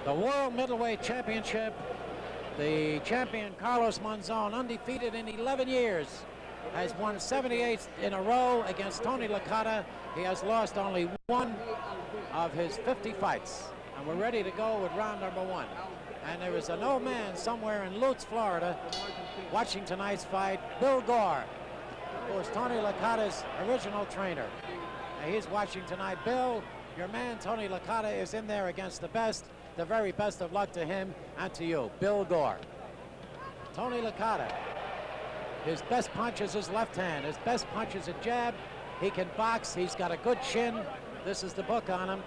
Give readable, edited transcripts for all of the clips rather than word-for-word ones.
The World Middleweight Championship. The champion, Carlos Monzon, undefeated in 11 years, has won 78 in a row against Tony Licata. He has lost only one of his 50 fights. And we're ready to go with round number one. And there is an old man somewhere in Lutz, Florida, watching tonight's fight, Bill Gore, who was Tony Licata's original trainer. And he's watching tonight. Bill, your man Tony Licata is in there against the best. The very best of luck to him and to you, Bill Gore. Tony Licata, his best punch is his left hand. His best punch is a jab. He can box. He's got a good chin. This is the book on him.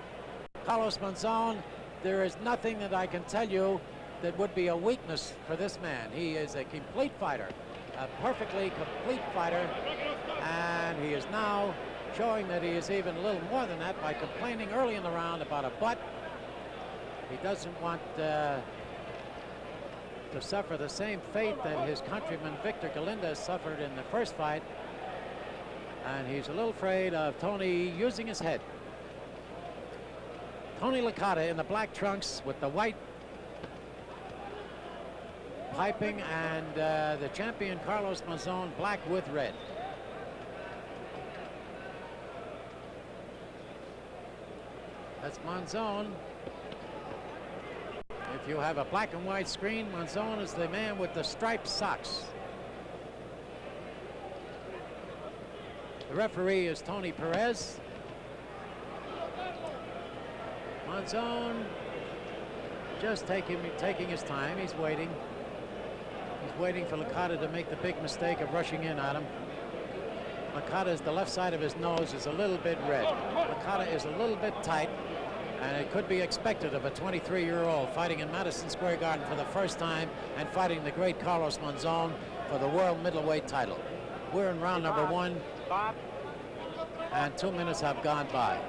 Carlos Monzon, there is nothing that I can tell you that would be a weakness for this man. He is a complete fighter, a perfectly complete fighter, and he is now showing that he is even a little more than that by complaining early in the round about a butt. He doesn't want to suffer the same fate that his countryman Victor Galindez suffered in the first fight, and he's a little afraid of Tony using his head. Tony Licata in the black trunks with the white piping, and the champion Carlos Monzon black with red. That's Monzon. If you have a black and white screen, Monzon is the man with the striped socks. The referee is Tony Perez. Monzon just taking his time. He's waiting. He's waiting for Licata to make the big mistake of rushing in at him. Licata's, the left side of his nose is a little bit red. Licata is a little bit tight, and it could be expected of a 23-year-old fighting in Madison Square Garden for the first time and fighting the great Carlos Monzon for the world middleweight title. We're in round number one, and 2 minutes have gone by.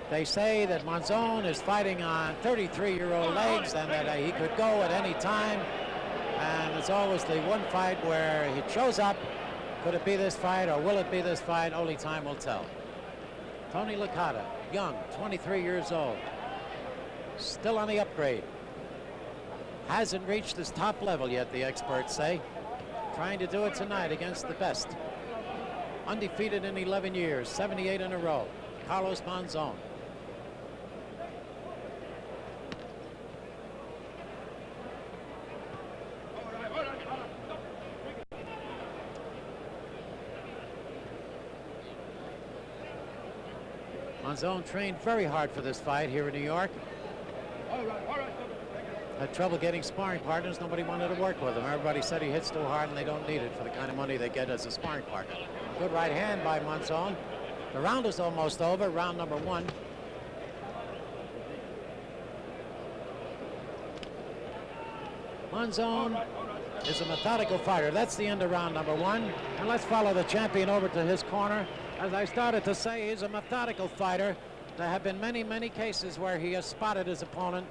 They say that Monzon is fighting on 33-year-old legs and that he could go at any time. And it's always the one fight where he shows up. Could it be this fight or will it be this fight? Only time will tell. Tony Licata, young, 23 years old, still on the upgrade. Hasn't reached his top level yet, the experts say. Trying to do it tonight against the best. Undefeated in 11 years, 78 in a row. Carlos Monzon. Monzon trained very hard for this fight here in New York. Had trouble getting sparring partners. Nobody wanted to work with him. Everybody said he hits too hard and they don't need it for the kind of money they get as a sparring partner. Good right hand by Monzon. The round is almost over, round number one. Monzon is a methodical fighter. That's the end of round number one. And let's follow the champion over to his corner. As I started to say, he's a methodical fighter. There have been many, many cases where he has spotted his opponent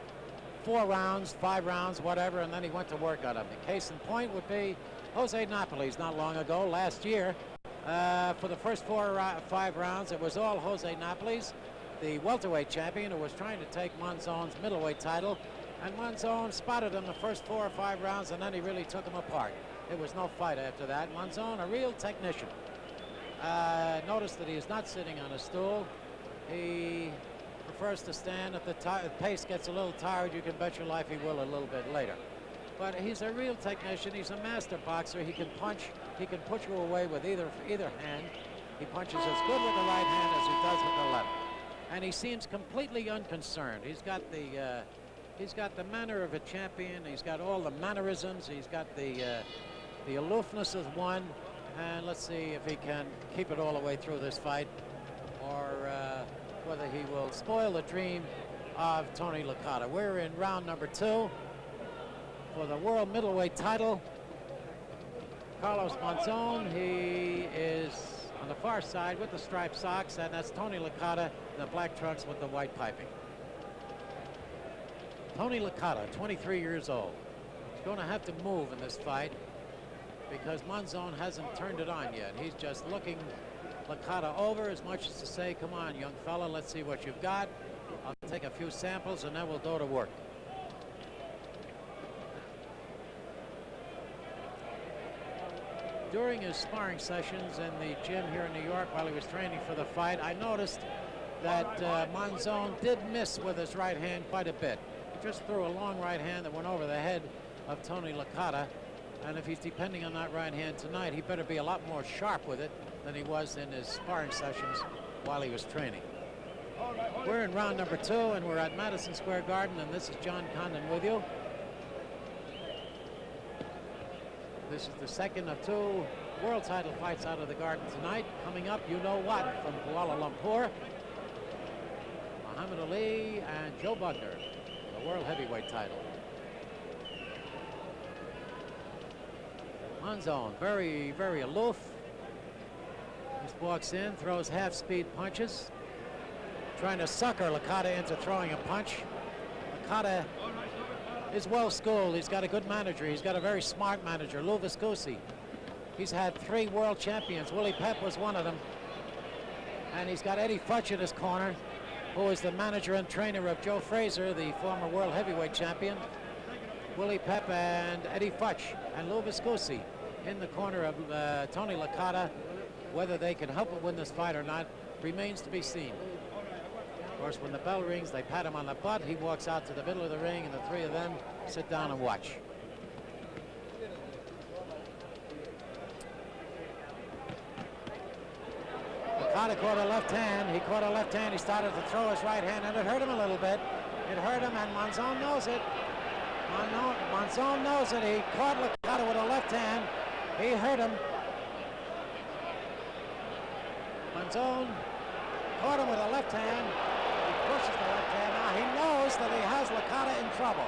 4 rounds, 5 rounds, whatever, and then he went to work on him. The case in point would be Jose Napoles not long ago, last year. For the first 4 or 5 rounds, it was all Jose Napoles, the welterweight champion, who was trying to take Monzon's middleweight title. And Monzon spotted him the first 4 or 5 rounds, and then he really took him apart. It was no fight after that. Monzon, a real technician. Notice that he is not sitting on a stool. He prefers to stand. If the pace gets a little tired, you can bet your life he will a little bit later. But he's a real technician. He's a master boxer. He can punch. He can put you away with either hand. He punches as good with the right hand as he does with the left. And he seems completely unconcerned. He's got the manner of a champion. He's got all the mannerisms. He's got the aloofness of one. And let's see if he can keep it all the way through this fight, or whether he will spoil the dream of Tony Licata. We're in round number 2 for the world middleweight title. Carlos Monzon, he is on the far side with the striped socks, and that's Tony Licata in the black trunks with the white piping. Tony Licata, 23 years old. He's going to have to move in this fight because Monzon hasn't turned it on yet. He's just looking Licata over as much as to say, come on, young fella, let's see what you've got. I'll take a few samples, and then we'll go to work. During his sparring sessions in the gym here in New York while he was training for the fight, I noticed that Monzon did miss with his right hand quite a bit. He just threw a long right hand that went over the head of Tony Licata, and if he's depending on that right hand tonight, he better be a lot more sharp with it than he was in his sparring sessions while he was training. We're in round number 2, and we're at Madison Square Garden, and this is John Condon with you. This is the second of 2 world title fights out of the Garden tonight. Coming up, you know what, from Kuala Lumpur, Muhammad Ali and Joe Budner, the world heavyweight title. Monzon, very, very aloof. Just walks in, throws half-speed punches, trying to sucker Licata into throwing a punch. Licata is well schooled. He's got a good manager. He's got a very smart manager, Lou Viscosi. He's had 3 world champions. Willie Pep was one of them. And he's got Eddie Futch in his corner, who is the manager and trainer of Joe Frazier, the former world heavyweight champion. Willie Pep and Eddie Futch and Lou Viscosi in the corner of Tony Licata. Whether they can help him win this fight or not remains to be seen. Of course, when the bell rings, they pat him on the butt. He walks out to the middle of the ring, and the 3 of them sit down and watch. Licata caught a left hand. He caught a left hand. He started to throw his right hand, and it hurt him a little bit. It hurt him, and Monzon knows it. Monzon knows it. He caught Licata with a left hand. He hurt him. Monzon caught him with a left hand. He pushes the left hand. Now he knows that he has Licata in trouble.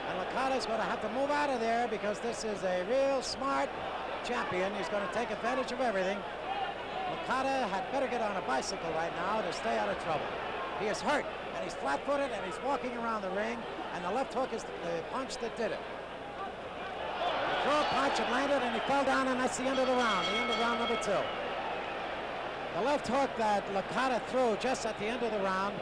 And Licata's going to have to move out of there because this is a real smart champion. He's going to take advantage of everything. Licata had better get on a bicycle right now to stay out of trouble. He is hurt, and he's flat-footed, and he's walking around the ring, and the left hook is the punch that did it. He threw a punch, it landed, and he fell down, and that's the end of the round, number 2. The left hook that Licata threw just at the end of the round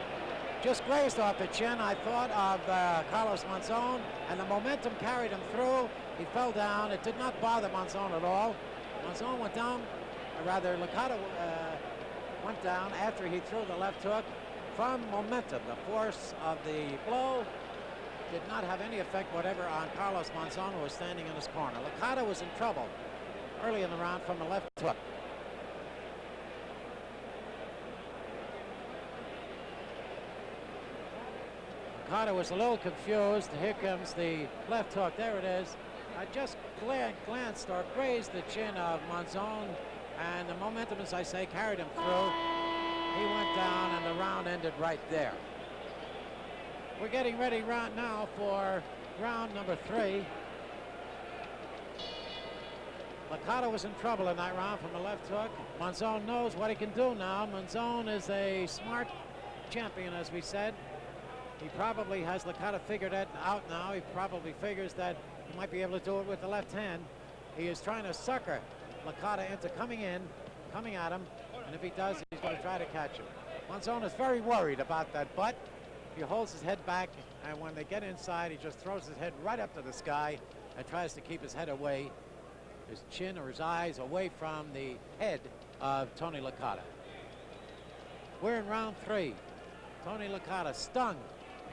just grazed off the chin, I thought, of Carlos Monzon, and the momentum carried him through. He fell down. It did not bother Monzon at all. Monzon went down, or rather Licata went down after he threw the left hook from momentum. The force of the blow did not have any effect whatever on Carlos Monzon, who was standing in his corner. Licata was in trouble early in the round from the left hook. Licata was a little confused. Here comes the left hook. There it is. I just glanced or grazed the chin of Monzon, and the momentum, as I say, carried him through. He went down, and the round ended right there. We're getting ready right now for round number 3. Licata was in trouble in that round from the left hook. Monzon knows what he can do now. Monzon is a smart champion, as we said. He probably has Licata figured out now. He probably figures that he might be able to do it with the left hand. He is trying to sucker Licata into coming at him, and if he does, he's going to try to catch him. Monzon is very worried about that butt. He holds his head back, and when they get inside, he just throws his head right up to the sky and tries to keep his head away, his chin or his eyes away from the head of Tony Licata. We're in round 3. Tony Licata stung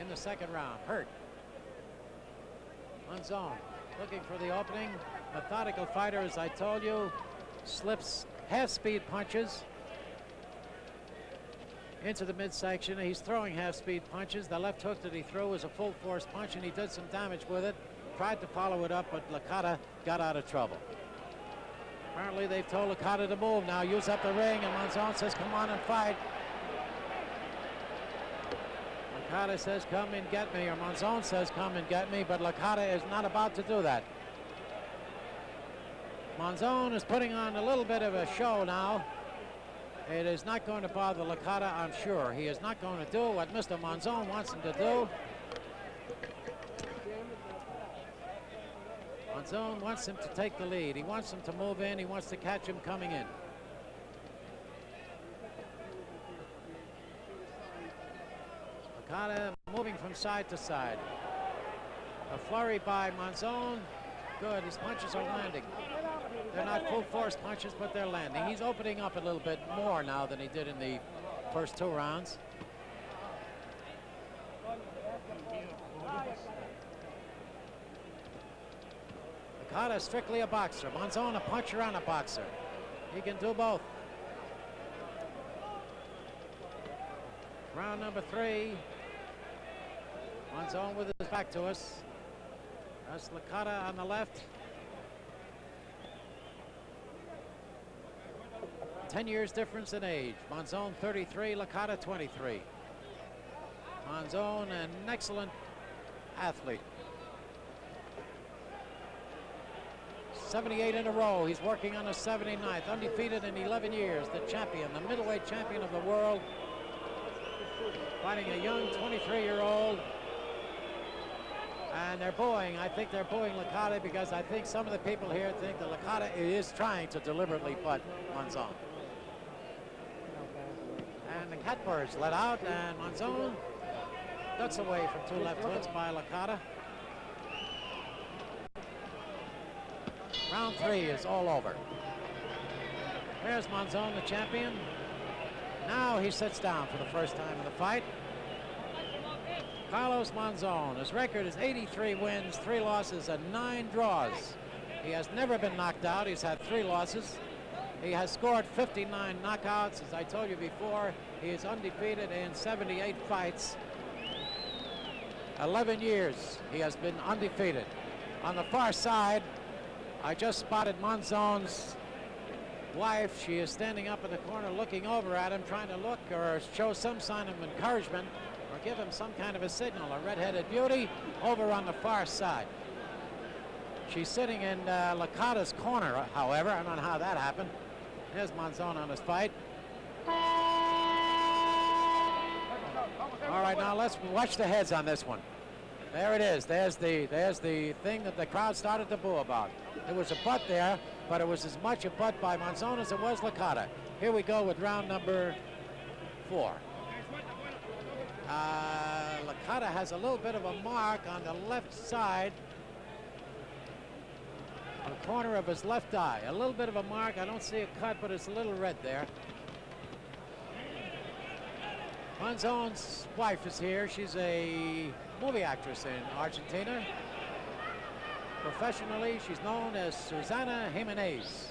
in the second round, hurt. Monzon looking for the opening. Methodical fighter, as I told you, slips half-speed punches into the midsection. He's throwing half-speed punches. The left hook that he threw was a full-force punch, and he did some damage with it. Tried to follow it up, but Licata got out of trouble. Apparently, they've told Licata to move now, use up the ring, and Monzon says, come on and fight. Licata says, come and get me, or Monzon says, come and get me, but Licata is not about to do that. Monzon is putting on a little bit of a show now. It is not going to bother Licata, I'm sure. He is not going to do what Mr. Monzon wants him to do. Monzon wants him to take the lead. He wants him to move in. He wants to catch him coming in. Licata moving from side to side. A flurry by Monzon. Good, his punches are landing. They're not full force punches, but they're landing. He's opening up a little bit more now than he did in the first 2 rounds. Licata is strictly a boxer. Monzon a puncher and a boxer. He can do both. Round number 3. Monzon with his back to us. That's Licata on the left. 10 years difference in age. Monzon 33, Licata 23. Monzon an excellent athlete. 78 in a row. He's working on a 79th. Undefeated in 11 years. The champion, the middleweight champion of the world. Fighting a young 23-year-old. And they're booing. I think they're booing Licata because I think some of the people here think that Licata is trying to deliberately butt Monzon. And the catbirds let out, and Monzon ducks away from 2 left hooks by Licata. Round 3 is all over. There's Monzon, the champion. Now he sits down for the first time in the fight. Carlos Monzon, his record is 83 wins, 3 losses, and 9 draws. He has never been knocked out. He's had 3 losses. He has scored 59 knockouts. As I told you before, he is undefeated in 78 fights. 11 years he has been undefeated. On the far side, I just spotted Monzon's wife. She is standing up in the corner looking over at him, trying to look or show some sign of encouragement or give him some kind of a signal. A red-headed beauty over on the far side. She's sitting in Licata's corner, however. I don't know how that happened. There's Monzon on his fight. All right, now let's watch the heads on this one. There it is. There's the thing that the crowd started to boo about. There was a butt there, but it was as much a butt by Monzon as it was Licata. Here we go with round number 4. Licata has a little bit of a mark on the left side, on the corner of his left eye. A little bit of a mark. I don't see a cut, but it's a little red there. Monzon's wife is here. She's a movie actress in Argentina. Professionally, she's known as Susana Jimenez.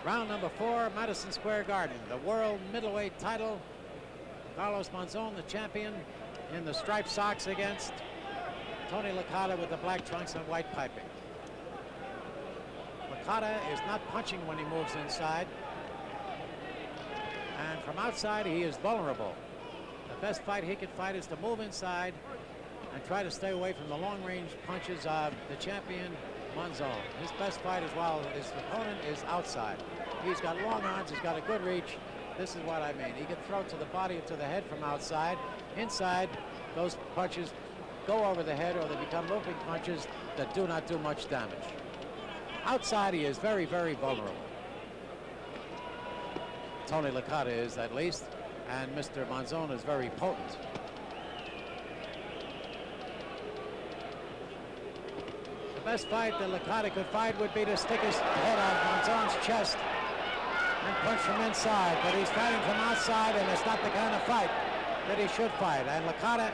Round number 4, Madison Square Garden. The world middleweight title. Carlos Monzon, the champion, in the striped socks against Tony Licata with the black trunks and white piping. Licata is not punching when he moves inside. And from outside, he is vulnerable. The best fight he can fight is to move inside and try to stay away from the long-range punches of the champion, Monzon. His best fight as well, his opponent is outside. He's got long arms, he's got a good reach. This is what I mean. He can throw to the body or to the head from outside. Inside, those punches go over the head or they become looping punches that do not do much damage. Outside, he is very, very vulnerable. Tony Licata is, at least, and Mr. Monzon is very potent. The best fight that Licata could fight would be to stick his head on Monzon's chest and punch from inside, but he's fighting from outside, and it's not the kind of fight that he should fight. And Licata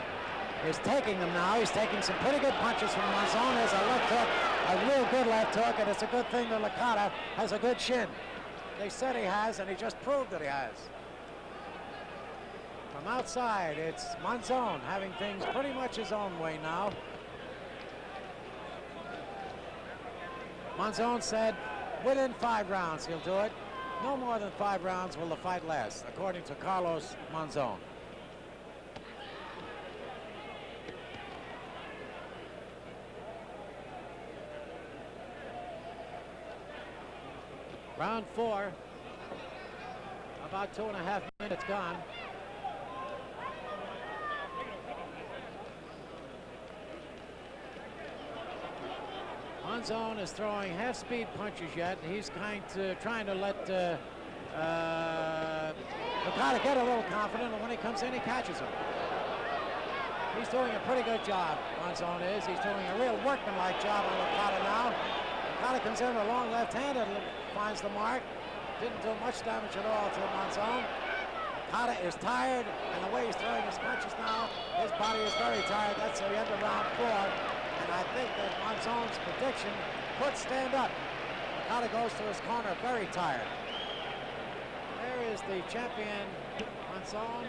is taking them now. He's taking some pretty good punches from Monzon. There's a left hook, a real good left hook, and it's a good thing that Licata has a good shin. They said he has, and he just proved that he has. From outside, it's Monzon having things pretty much his own way now. Monzon said within 5 rounds he'll do it. No more than 5 rounds will the fight last, according to Carlos Monzon. Round 4, about 2.5 minutes gone. Monzon is throwing half-speed punches yet. He's trying to let Licata get a little confident, and when he comes in, he catches him. He's doing a pretty good job, Monzon is. He's doing a real workmanlike job on Licata now. Licata comes in with a long left hand and finds the mark. Didn't do much damage at all to Monzon. Licata is tired, and the way he's throwing his punches now, his body is very tired. That's the end of round 4. And I think that Monzon's prediction could stand up. Licata goes to his corner very tired. There is the champion, Monzon.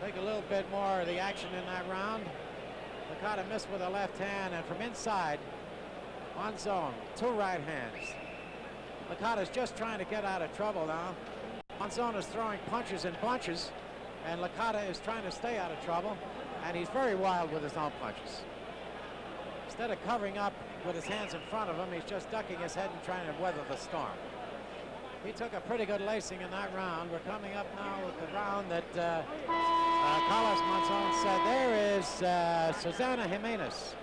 Take a little bit more of the action in that round. Licata missed with a left hand, and from inside, Monzon, 2 right hands. Licata's just trying to get out of trouble now. Monzon is throwing punches in bunches, and Licata is trying to stay out of trouble, and he's very wild with his own punches. Instead of covering up with his hands in front of him, he's just ducking his head and trying to weather the storm. He took a pretty good lacing in that round. We're coming up now with the round that Carlos Monzon said. There is Susana Jimenez,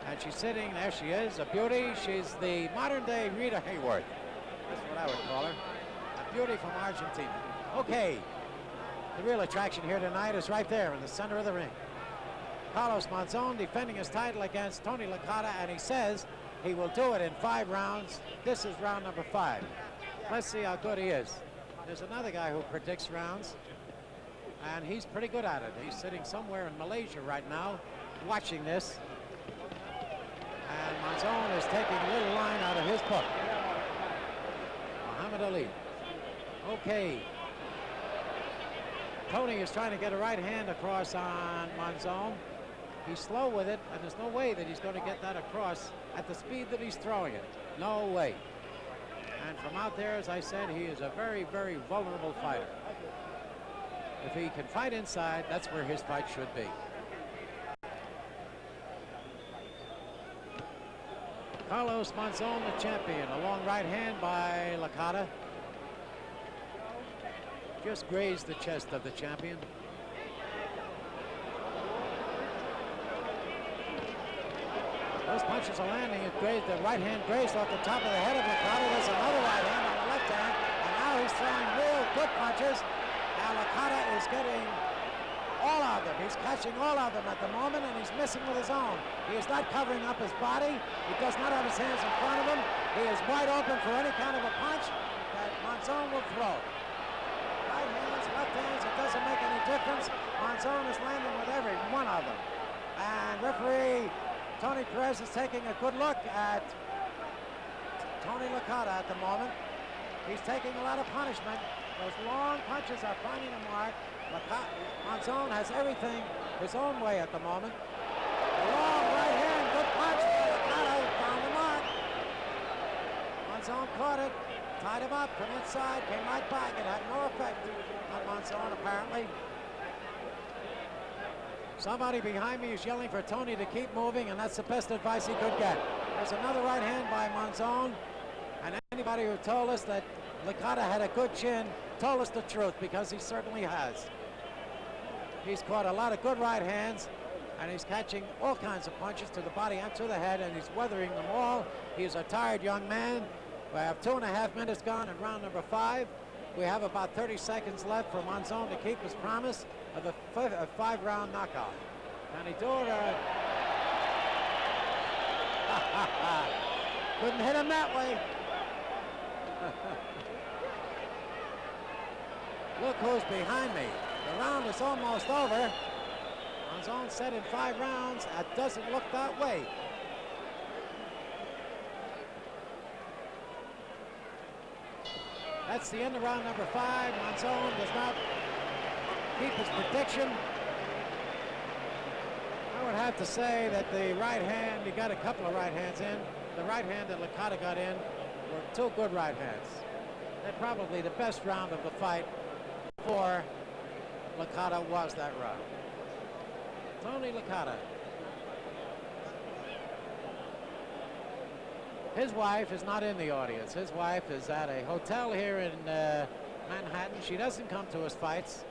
and she's sitting, there she is, a beauty. She's the modern-day Rita Hayworth. That's what I would call her. A beauty from Argentina. Okay, the real attraction here tonight is right there in the center of the ring. Carlos Monzon defending his title against Tony Licata, and he says he will do it in 5 rounds. This is round number 5. Let's see how good he is. There's another guy who predicts rounds, and he's pretty good at it. He's sitting somewhere in Malaysia right now, watching this. And Monzon is taking a little line out of his book. Muhammad Ali. Okay. Tony is trying to get a right hand across on Monzon. He's slow with it, and there's no way that he's going to get that across at the speed that he's throwing it. No way. And from out there, as I said, he is a very, very vulnerable fighter. If he can fight inside, that's where his fight should be. Carlos Monzon, the champion. A long right hand by Licata. Just grazed the chest of the champion. Those punches are landing. It grazed, the right hand grazed off the top of the head of Licata. There's another right hand on the left hand, and now he's throwing real good punches. Now Licata is getting all of them. He's catching all of them at the moment, and he's missing with his own. He is not covering up his body. He does not have his hands in front of him. He is wide open for any kind of a punch that Monzon will throw. Right hands, left hands, it doesn't make any difference. Monzon is landing with every one of them. And referee Tony Perez is taking a good look at Tony Licata at the moment. He's taking a lot of punishment. Those long punches are finding a mark. Monzon has everything his own way at the moment. A long right hand, good punch, but Licata found the mark. Monzon caught it, tied him up from inside, came right back. It had no effect on Monzon apparently. Somebody behind me is yelling for Tony to keep moving, and that's the best advice he could get. There's another right hand by Monzon, and anybody who told us that Licata had a good chin told us the truth, because he certainly has. He's caught a lot of good right hands, and he's catching all kinds of punches to the body and to the head, and he's weathering them all. He's a tired young man. We have 2.5 minutes gone in round number 5. We have about 30 seconds left for Monzon to keep his promise of a 5-round knockout. Can he do it? Couldn't hit him that way. Look who's behind me. The round is almost over. Monzon said in 5 rounds. That doesn't look that way. That's the end of round number 5. Monzon does not keep his prediction. I would have to say that the right hand, he got a couple of right hands in. The right hand that Licata got in were 2 good right hands. They're probably the best round of the fight for Licata was that round. Tony Licata. His wife is not in the audience. His wife is at a hotel here in Manhattan. She doesn't come to his fights.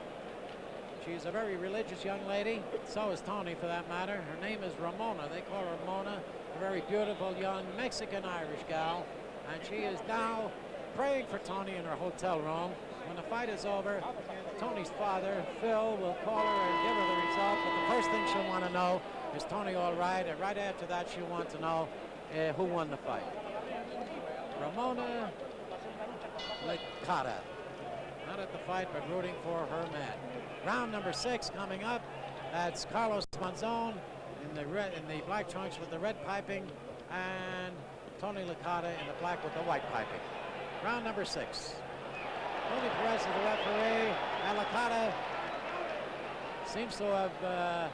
She's a very religious young lady. So is Tony, for that matter. Her name is Ramona. They call her Ramona. A very beautiful young Mexican-Irish gal. And she is now praying for Tony in her hotel room. When the fight is over, Tony's father, Phil, will call her and give her the result. But the first thing she'll want to know is Tony all right? And right after that, she'll want to know who won the fight. Ramona Licata. Not at the fight, but rooting for her man. Round number 6 coming up. That's Carlos Monzon in the black trunks with the red piping, and Tony Licata in the black with the white piping. Round number 6. Tony Perez is the referee, and Licata seems to have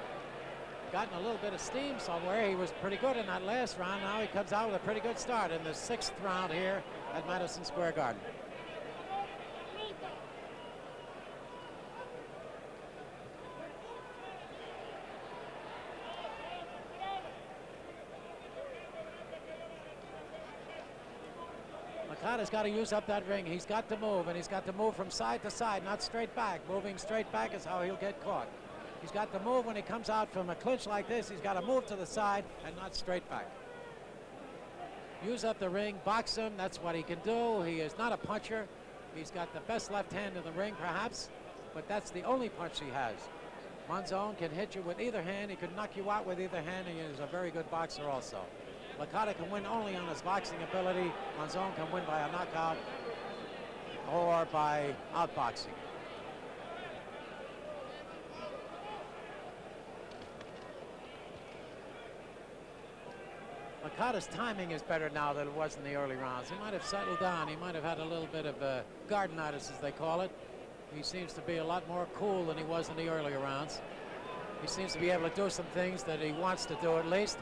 gotten a little bit of steam somewhere. He was pretty good in that last round. Now he comes out with a pretty good start in the 6th round here at Madison Square Garden. Licata's got to use up that ring. He's got to move, and he's got to move from side to side, not straight back. Moving straight back is how he'll get caught. He's got to move when he comes out from a clinch like this. He's got to move to the side and not straight back. Use up the ring, box him. That's what he can do. He is not a puncher. He's got the best left hand in the ring, perhaps, but that's the only punch he has. Monzon can hit you with either hand. He can knock you out with either hand, and he is a very good boxer also. Licata can win only on his boxing ability. Monzon can win by a knockout or by outboxing. Licata's timing is better now than it was in the early rounds. He might have settled down. He might have had a little bit of gardenitis, as they call it. He seems to be a lot more cool than he was in the earlier rounds. He seems to be able to do some things that he wants to do, at least.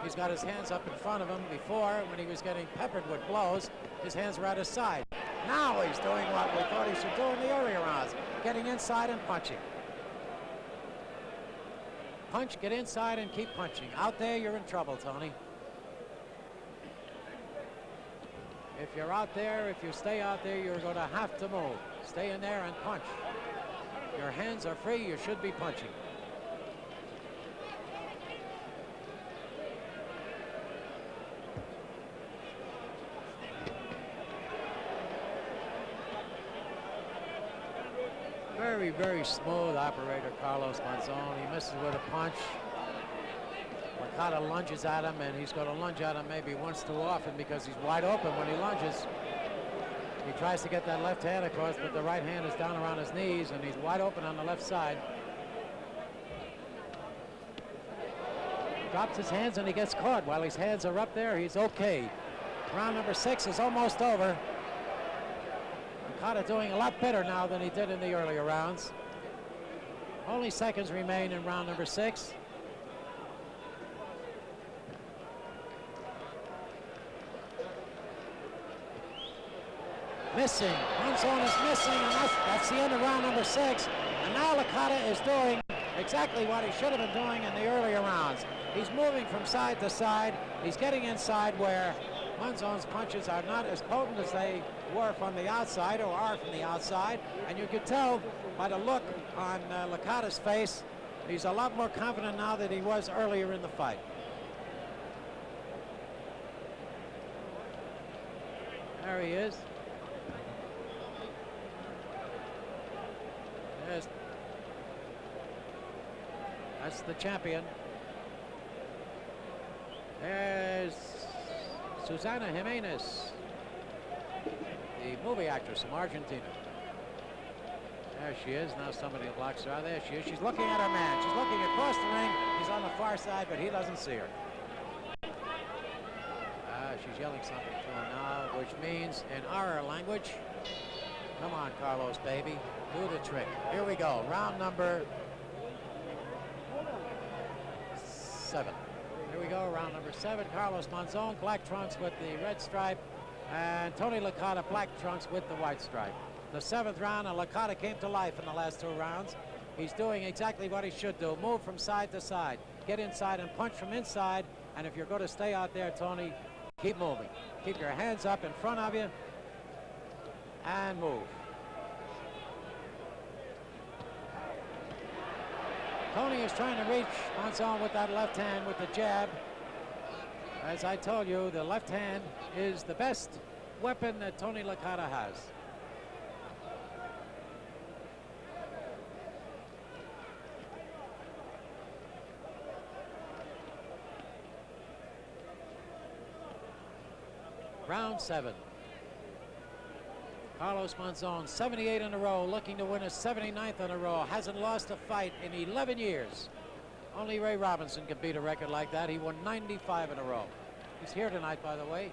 He's got his hands up in front of him. Before, when he was getting peppered with blows, his hands were at his side. Now he's doing what we thought he should do in the earlier rounds, getting inside and punching. Punch, get inside, and keep punching. Out there, you're in trouble, Tony. If you're out there, if you stay out there, you're going to have to move. Stay in there and punch. Your hands are free. You should be punching. Very, very smooth operator, Carlos Monzon. He misses with a punch. Licata lunges at him, and he's going to lunge at him maybe once too often because he's wide open when he lunges. He tries to get that left hand across, but the right hand is down around his knees, and he's wide open on the left side. Drops his hands, and he gets caught. While his hands are up there, he's okay. Round number 6 is almost over. Licata doing a lot better now than he did in the earlier rounds. Only seconds remain in round number 6. Missing. Monzon is missing, and that's the end of round number 6. And now Licata is doing exactly what he should have been doing in the earlier rounds. He's moving from side to side. He's getting inside where Monzon's punches are not as potent as they were from the outside or are from the outside. And you could tell by the look on Licata's face, he's a lot more confident now than he was earlier in the fight. There he is. That's the champion. There's Susana Jimenez, the movie actress from Argentina. There she is. Now somebody blocks her. There she is. She's looking at her man. She's looking across the ring. He's on the far side, but he doesn't see her. She's yelling something to him now, which means in our language, come on, Carlos, baby. Do the trick. Here we go. Round number 7. Here we go. Round number 7. Carlos Monzon, black trunks with the red stripe, and Tony Licata, black trunks with the white stripe. The 7th round, and Licata came to life in the last 2 rounds. He's doing exactly what he should do. Move from side to side. Get inside and punch from inside. And if you're going to stay out there, Tony, keep moving. Keep your hands up in front of you and move. Tony is trying to reach Monzon with that left hand with the jab. As I told you, the left hand is the best weapon that Tony Licata has. Round 7. Carlos Monzon, 78 in a row, looking to win his 79th in a row. Hasn't lost a fight in 11 years. Only Ray Robinson could beat a record like that. He won 95 in a row. He's here tonight, by the way.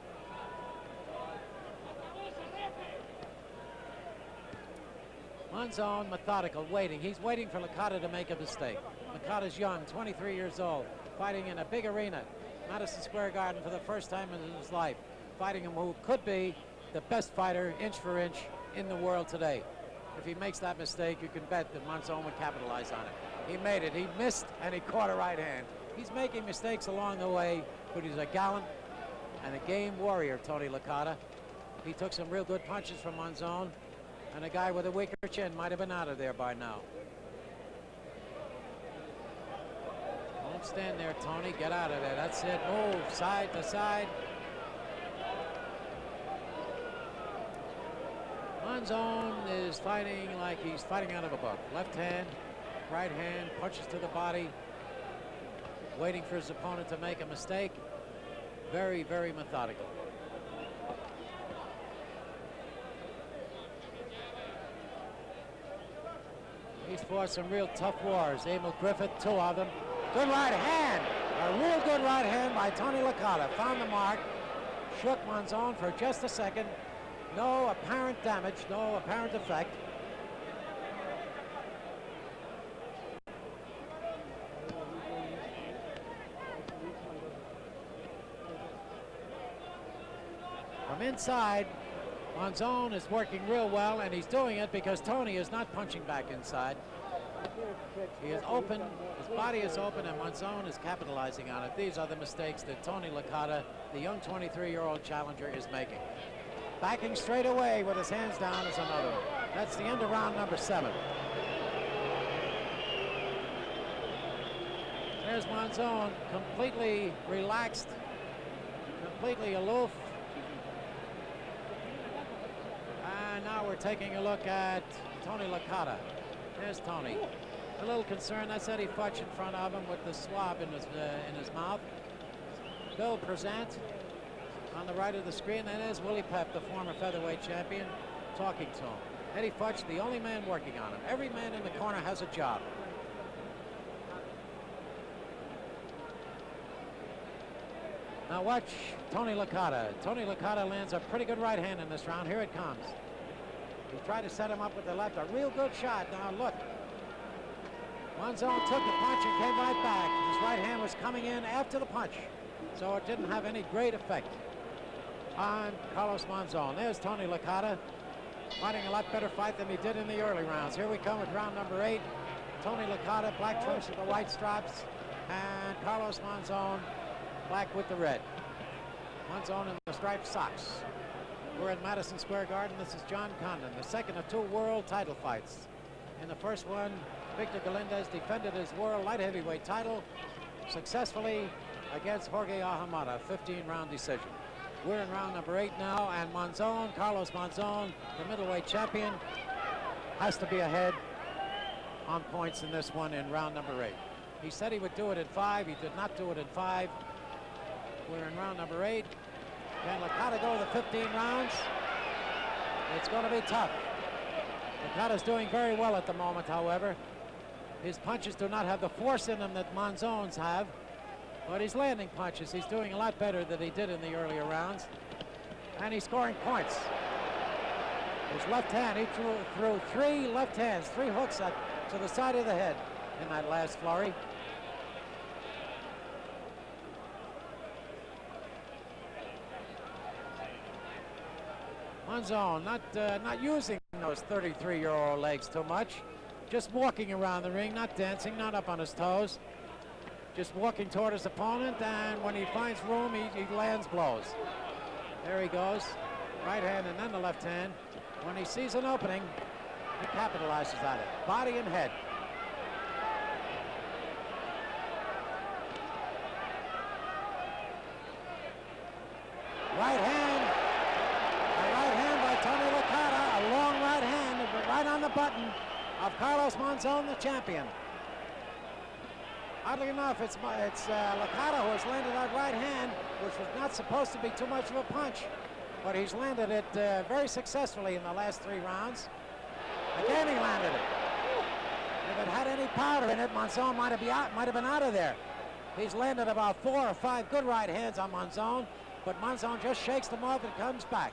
Monzon, methodical, waiting. He's waiting for Licata to make a mistake. Licata's young, 23 years old, fighting in a big arena, Madison Square Garden, for the first time in his life. Fighting him who could be the best fighter, inch for inch, in the world today. If he makes that mistake, you can bet that Monzon would capitalize on it. He made it. He missed, and he caught a right hand. He's making mistakes along the way, but he's a gallant and a game warrior, Tony Licata. He took some real good punches from Monzon, and a guy with a weaker chin might have been out of there by now. Don't stand there, Tony. Get out of there. That's it. Move side to side. Monzon is fighting like he's fighting out of a book. Left hand, right hand, punches to the body, waiting for his opponent to make a mistake. Very, very methodical. He's fought some real tough wars. Emil Griffith, 2 of them. Good right hand. A real good right hand by Tony Licata. Found the mark. Shook Monzon for just a second. No apparent damage, no apparent effect. From inside, Monzon is working real well, and he's doing it because Tony is not punching back inside. He is open, his body is open, and Monzon is capitalizing on it. These are the mistakes that Tony Licata, the young 23-year-old challenger, is making. Backing straight away with his hands down is another one. That's the end of round number 7. There's Monzon, completely relaxed, completely aloof. And now we're taking a look at Tony Licata. There's Tony. A little concerned. That's Eddie Futch in front of him with the swab in his mouth. Bill Present on the right of the screen, and there's Willie Pep, the former featherweight champion, talking to him. Eddie Futch, the only man working on him. Every man in the corner has a job. Now watch Tony Licata. Tony Licata lands a pretty good right hand in this round. Here it comes. He tried to set him up with the left. A real good shot. Now look. Monzon took the punch and came right back. His right hand was coming in after the punch, so it didn't have any great effect on Carlos Monzon. There's Tony Licata, fighting a lot better fight than he did in the early rounds. Here we come with round number 8. Tony Licata, black trunks with the white stripes, and Carlos Monzon, black with the red. Monzon in the striped socks. We're at Madison Square Garden. This is John Condon, the second of 2 world title fights. In the first one, Victor Galindez defended his world light heavyweight title successfully against Jorge Ahumada, 15-round decision. We're in round number 8 now, and Monzon, Carlos Monzon, the middleweight champion, has to be ahead on points in this one in round number 8. He said he would do it in 5. He did not do it in 5. We're in round number 8. Can Licata go the 15 rounds? It's going to be tough. Licata's doing very well at the moment, however. His punches do not have the force in them that Monzon's have, but he's landing punches. He's doing a lot better than he did in the earlier rounds, and he's scoring points. His left hand, he threw 3 left hands, 3 hooks to the side of the head in that last flurry. Monzon not using those 33-year-old legs too much. Just walking around the ring, not dancing, not up on his toes. Just walking toward his opponent, and when he finds room, he lands blows. There he goes. Right hand and then the left hand. When he sees an opening, he capitalizes on it. Body and head. button of Carlos Monzon, the champion. Oddly enough, it's Licata who has landed that right hand, which was not supposed to be too much of a punch, but he's landed it very successfully in the last 3 rounds. Again, he landed it. If it had any powder in it, Monzon might have been out of there. He's landed about 4 or 5 good right hands on Monzon, but Monzon just shakes them off and comes back.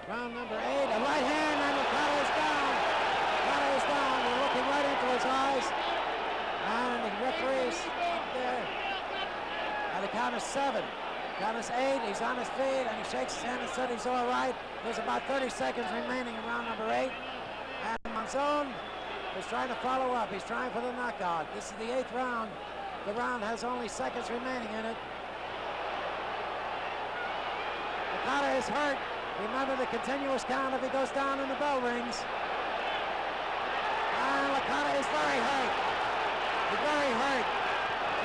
Round number 8, a right hand, and Licata is down. Licata is down. We're looking right into his eyes. And the referee is up there. And the count is 7. Count is 8. He's on his feet, and he shakes his hand and said he's all right. There's about 30 seconds remaining in round number 8. And Monzon is trying to follow up. He's trying for the knockout. This is the 8th round. The round has only seconds remaining in it. Licata is hurt. Remember the continuous count if he goes down and the bell rings. And Licata is very hurt. He's very hurt.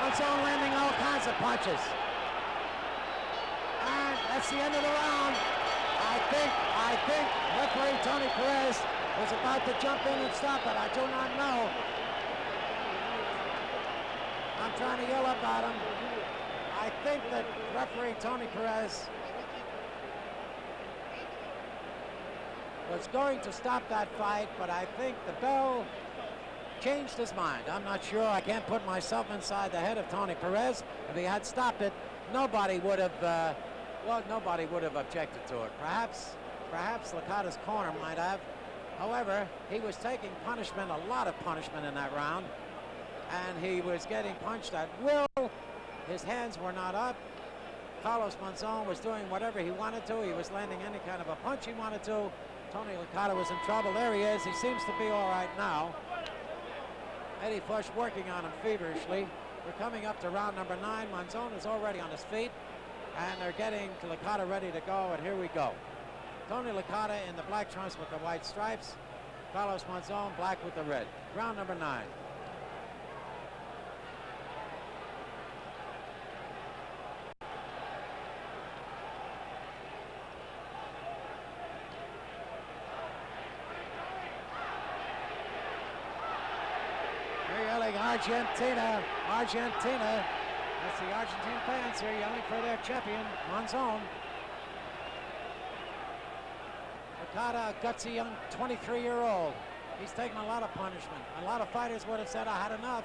Monzon landing all kinds of punches. And that's the end of the round. I think referee Tony Perez was about to jump in and stop it. I do not know. I'm trying to yell up at him. I think that referee Tony Perez was going to stop that fight, but I think the bell changed his mind. I'm not sure. I can't put myself inside the head of Tony Perez. If he had stopped it, nobody would have objected to it. Perhaps Licata's corner might have. However, he was taking punishment, a lot of punishment in that round, and he was getting punched at will. His hands were not up. Carlos Monzon was doing whatever he wanted to. He was landing any kind of a punch he wanted to. Tony Licata was in trouble. There he is. He seems to be all right now. Eddie Fush working on him feverishly. We're coming up to round number 9. Monzon is already on his feet, and they're getting Licata ready to go, and here we go. Tony Licata in the black trunks with the white stripes. Carlos Monzon black with the red. Round number 9. Argentina, Argentina. That's the Argentine fans here yelling for their champion, Monzon. Licata, a gutsy young 23-year-old. He's taken a lot of punishment. A lot of fighters would have said, I had enough.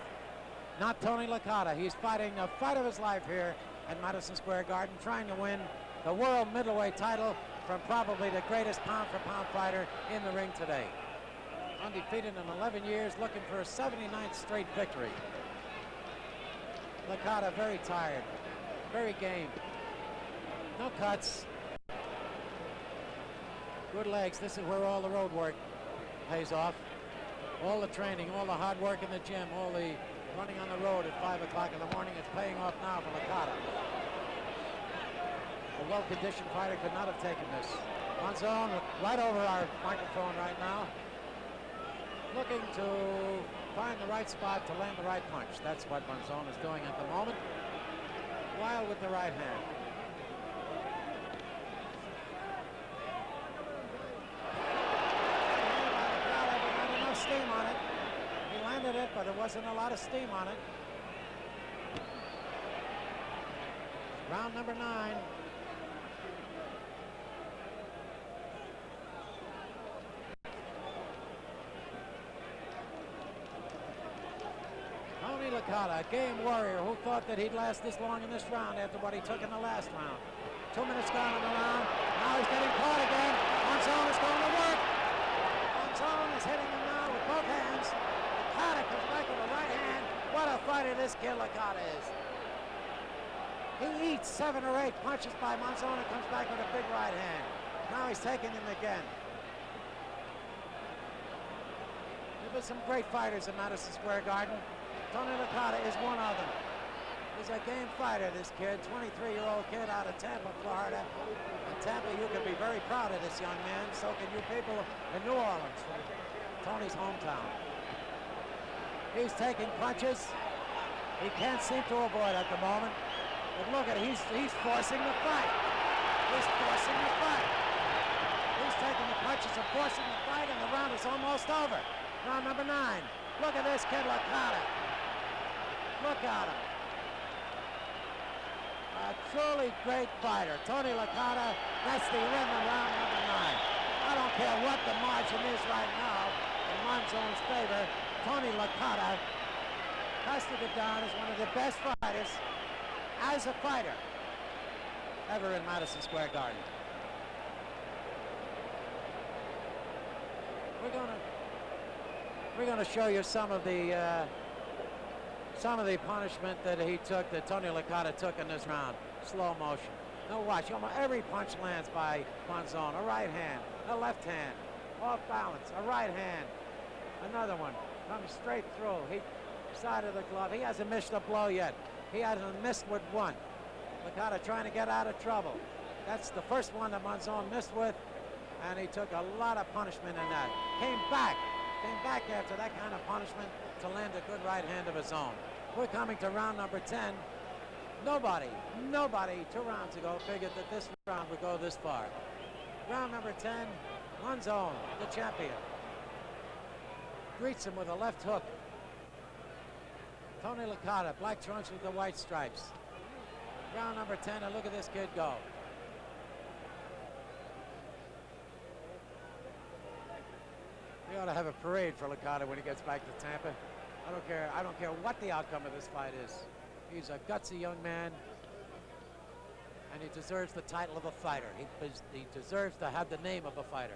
Not Tony Licata. He's fighting a fight of his life here at Madison Square Garden, trying to win the world middleweight title from probably the greatest pound-for-pound fighter in the ring today. Undefeated in 11 years, looking for a 79th straight victory. Licata very tired, very game. No cuts. Good legs. This is where all the road work pays off. All the training, all the hard work in the gym, all the running on the road at 5 o'clock in the morning, it's paying off now for Licata. A well-conditioned fighter could not have taken this. Monzon right over our microphone right now, looking to find the right spot to land the right punch. That's what Monzon is doing at the moment. Wild with the right hand. Not enough steam on it. He landed it, but there wasn't a lot of steam on it. Round number 9. Licata, a game warrior who thought that he'd last this long in this round after what he took in the last round. 2 minutes gone in the round. Now he's getting caught again. Monzon is going to work. Monzon is hitting him now with both hands. Licata comes back with a right hand. What a fighter this kid Licata is. He eats 7 or 8 punches by Monzon and comes back with a big right hand. Now he's taking him again. There's been some great fighters in Madison Square Garden. Tony Licata is one of them. He's a game fighter, this kid, 23-year-old kid out of Tampa, Florida. In Tampa, you can be very proud of this young man. So can you people in New Orleans, from Tony's hometown. He's taking punches. He can't seem to avoid at the moment. But look at it, he's forcing the fight. He's forcing the fight. He's taking the punches and forcing the fight, and the round is almost over. Round number 9. Look at this kid, Licata. Look at him. A truly great fighter. Tony Licata, that's the end of round number 9. I don't care what the margin is right now in Monzon's favor. Tony Licata has to go down as one of the best fighters as a fighter ever in Madison Square Garden. We're gonna show you some of the punishment that he took, that Tony Licata took in this round. Slow motion. Now watch, almost every punch lands by Monzon. A right hand, a left hand, off balance, a right hand, another one comes straight through. He side of the glove. He hasn't missed a blow yet. He hasn't missed with one. Licata trying to get out of trouble. That's the first one that Monzon missed with, and he took a lot of punishment in that. Came back after that kind of punishment to land a good right hand of his own. We're coming to round number 10. Nobody 2 rounds ago figured that this round would go this far. Round number 10, Monzon, the champion, greets him with a left hook. Tony Licata, black trunks with the white stripes. Round number 10, and look at this kid go. We ought to have a parade for Licata when he gets back to Tampa. I don't care what the outcome of this fight is. He's a gutsy young man, and he deserves the title of a fighter. He deserves to have the name of a fighter.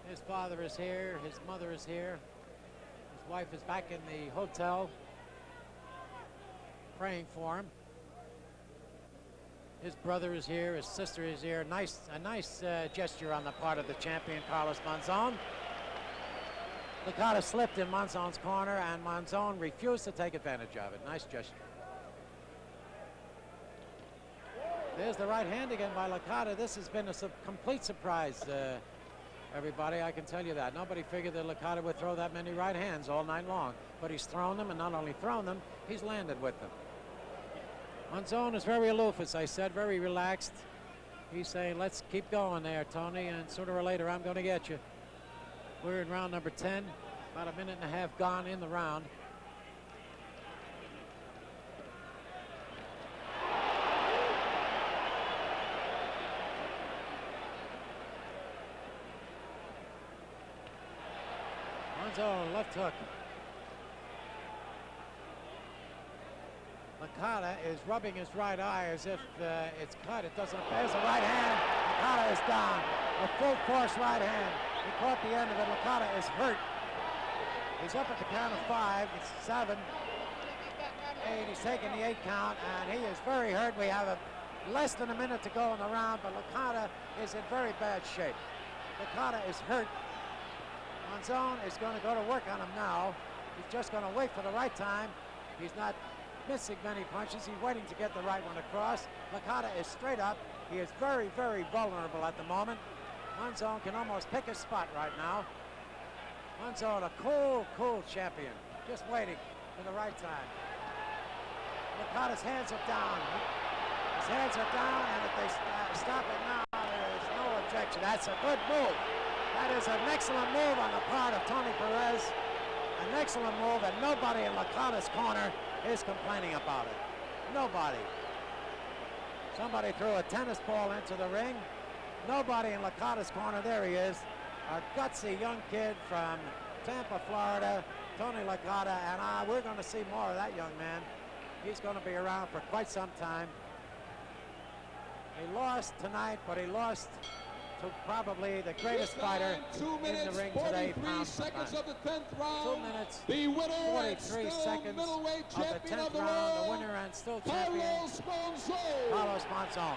His father is here, his mother is here. His wife is back in the hotel praying for him. His brother is here, his sister is here. A nice gesture on the part of the champion, Carlos Monzon. Licata slipped in Monzon's corner, and Monzon refused to take advantage of it. Nice gesture. There's the right hand again by Licata. This has been a complete surprise, everybody, I can tell you that. Nobody figured that Licata would throw that many right hands all night long. But he's thrown them, and not only thrown them, he's landed with them. Monzon is very aloof, as I said, very relaxed. He's saying, let's keep going there, Tony, and sooner or later I'm going to get you. We're in round number 10, about a minute and a half gone in the round. Monzon, left hook. Licata is rubbing his right eye as if it's cut. It doesn't. There's a right hand. Licata is down. A full force right hand. He caught the end of it. Licata is hurt. He's up at the count of 5. It's 7, 8. He's taking the 8 count, and he is very hurt. We have less than a minute to go in the round, but Licata is in very bad shape. Licata is hurt. Monzon is going to go to work on him now. He's just going to wait for the right time. He's not missing many punches. He's waiting to get the right one across. Licata is straight up. He is very, very vulnerable at the moment. Monzon can almost pick his spot right now. Monzon, a cool champion, just waiting for the right time. Licata's hands are down. His hands are down, and if they stop it now, there is no objection. That's a good move. That is an excellent move on the part of Tony Perez. An excellent move, and nobody in Licata's corner is complaining about it. Nobody. Somebody threw a tennis ball into the ring. Nobody in Licata's corner. There he is. A gutsy young kid from Tampa, Florida, Tony Licata, and we're going to see more of that young man. He's going to be around for quite some time. He lost tonight, but he lost to probably the greatest fighter in the ring today, pound for pound. 2 minutes, 43 seconds of the 10th round. The winner and still champion, Carlos Monzon.